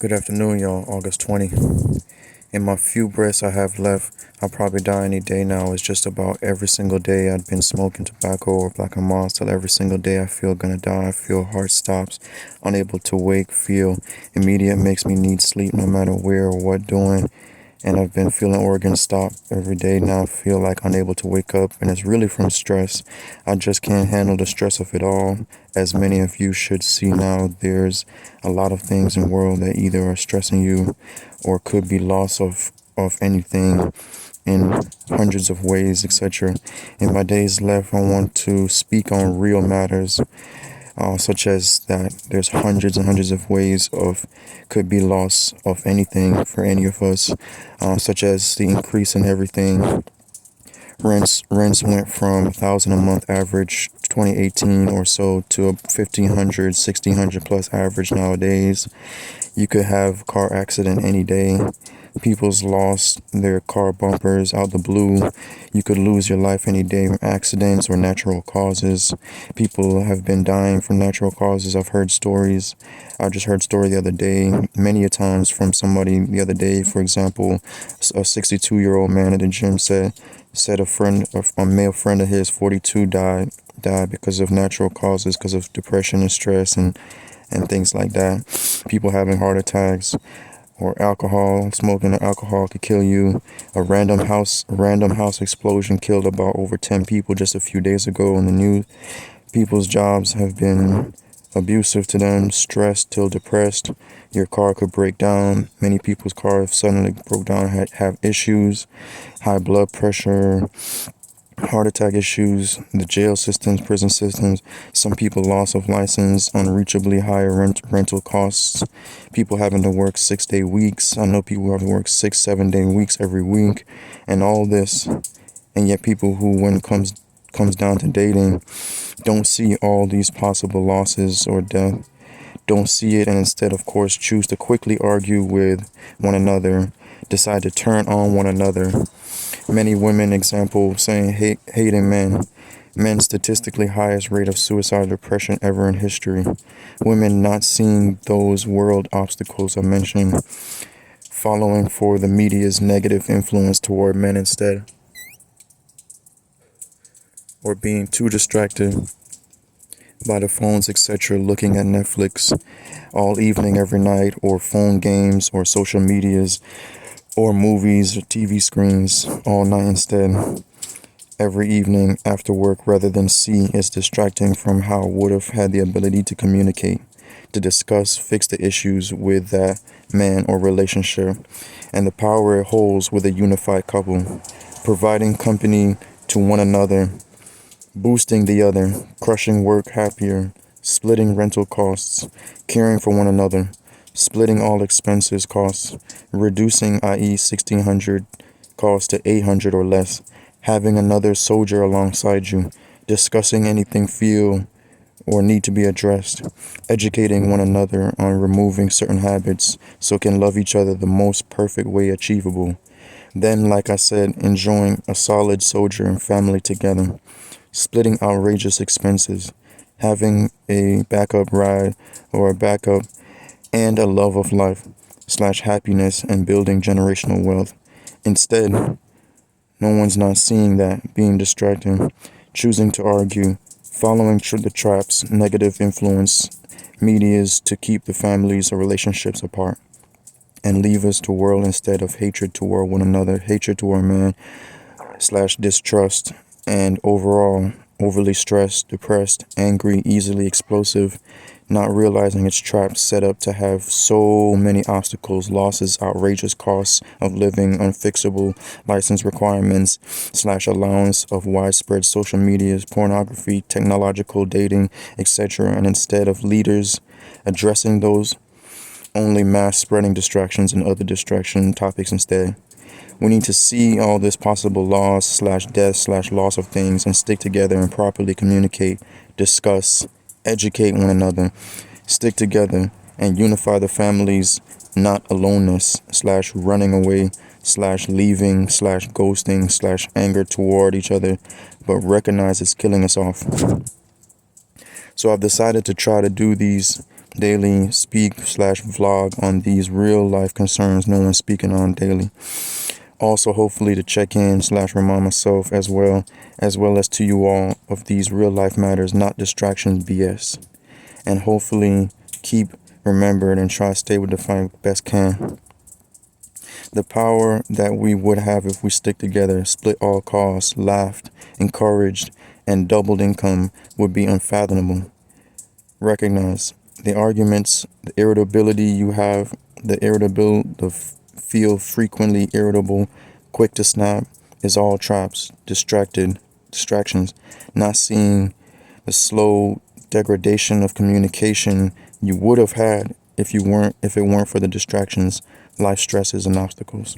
Good afternoon, y'all. August 20. In my few breaths I have left, I'll probably die any day now. It's just about every single day I've been smoking tobacco or black and miles till every single day I feel gonna die. I feel heart stops, unable to wake, feel immediate makes me need sleep no matter where or what doing. And I've been feeling organs stop every day now. I feel like unable to wake up, and it's really from stress. I just can't handle the stress of it all. As many of you should see now, there's a lot of things in the world that either are stressing you or could be loss of anything in hundreds of ways, etc. In my days left, I want to speak on real matters, such as that there's hundreds and hundreds of ways of could be loss of anything for any of us, such as the increase in everything. Rents went from 1,000 a month average 2018 or so to a 1,500, 1,600 plus average nowadays. You could have car accident any day. People's lost their car bumpers out the blue. You could lose your life any day from accidents or natural causes. People have been dying from natural causes. I've heard stories. I just heard a story the other day, many a times from somebody the other day. For example, a 62-year-old man at the gym said a male friend of his, 42, died because of natural causes, because of depression and stress and things like that. People having heart attacks. Or alcohol, smoking alcohol could kill you. A random house explosion killed about over 10 people just a few days ago in the news. People's jobs have been abusive to them, stressed till depressed. Your car could break down. Many people's cars suddenly broke down, have issues, high blood pressure, heart attack issues, the jail systems, prison systems. Some people loss of license, unreachably higher rental costs, people having to work 6-day weeks. I know people who have to work 6-7 day weeks every week, and all this. And yet people who, when it comes down to dating, don't see all these possible losses or death, don't see it, and instead, of course, choose to quickly argue with one another, decide to turn on one another. Many women, example, saying hating men. Men statistically highest rate of suicide or depression ever in history. Women not seeing those world obstacles I mentioned, following for the media's negative influence toward men instead, or being too distracted by the phones, etc., looking at Netflix all evening, every night, or phone games, or social medias, or movies or TV screens all night instead, every evening after work, rather than see is distracting from how would have had the ability to communicate, to discuss, fix the issues with that man or relationship, and the power it holds with a unified couple, providing company to one another, boosting the other, crushing work happier, splitting rental costs, caring for one another, splitting all expenses costs, reducing, i.e. 1,600 costs to 800 or less, having another soldier alongside you, discussing anything feel or need to be addressed, educating one another on removing certain habits so can love each other the most perfect way achievable. Then, like I said, enjoying a solid soldier and family together, splitting outrageous expenses, having a backup ride or a backup, and a love of life / happiness and building generational wealth. Instead, no one's not seeing that, being distracted, choosing to argue, following the traps, negative influence, medias to keep the families or relationships apart, and leave us to world instead of hatred toward one another, hatred toward man / distrust, and overall overly stressed, depressed, angry, easily explosive, not realizing it's traps set up to have so many obstacles, losses, outrageous costs of living, unfixable license requirements / allowance of widespread social medias, pornography, technological dating, etc. And instead of leaders addressing those, only mass spreading distractions and other distraction topics instead. We need to see all this possible loss / death / loss of things and stick together and properly communicate, discuss, educate one another, stick together, and unify the families, not aloneness / running away / leaving / ghosting / anger toward each other, but recognize it's killing us off. So I've decided to try to do these daily speak/vlog on these real life concerns no one's speaking on daily. Also, hopefully to check in/remind myself as well as to you all of these real life matters, not distractions BS. And hopefully keep remembered and try to stay with the fight best can. The power that we would have if we stick together, split all costs, laughed, encouraged, and doubled income would be unfathomable. Recognize the arguments, the irritability you have, feel frequently irritable, quick to snap, is all traps, distractions, not seeing the slow degradation of communication you would have had if it weren't for the distractions, life stresses, and obstacles.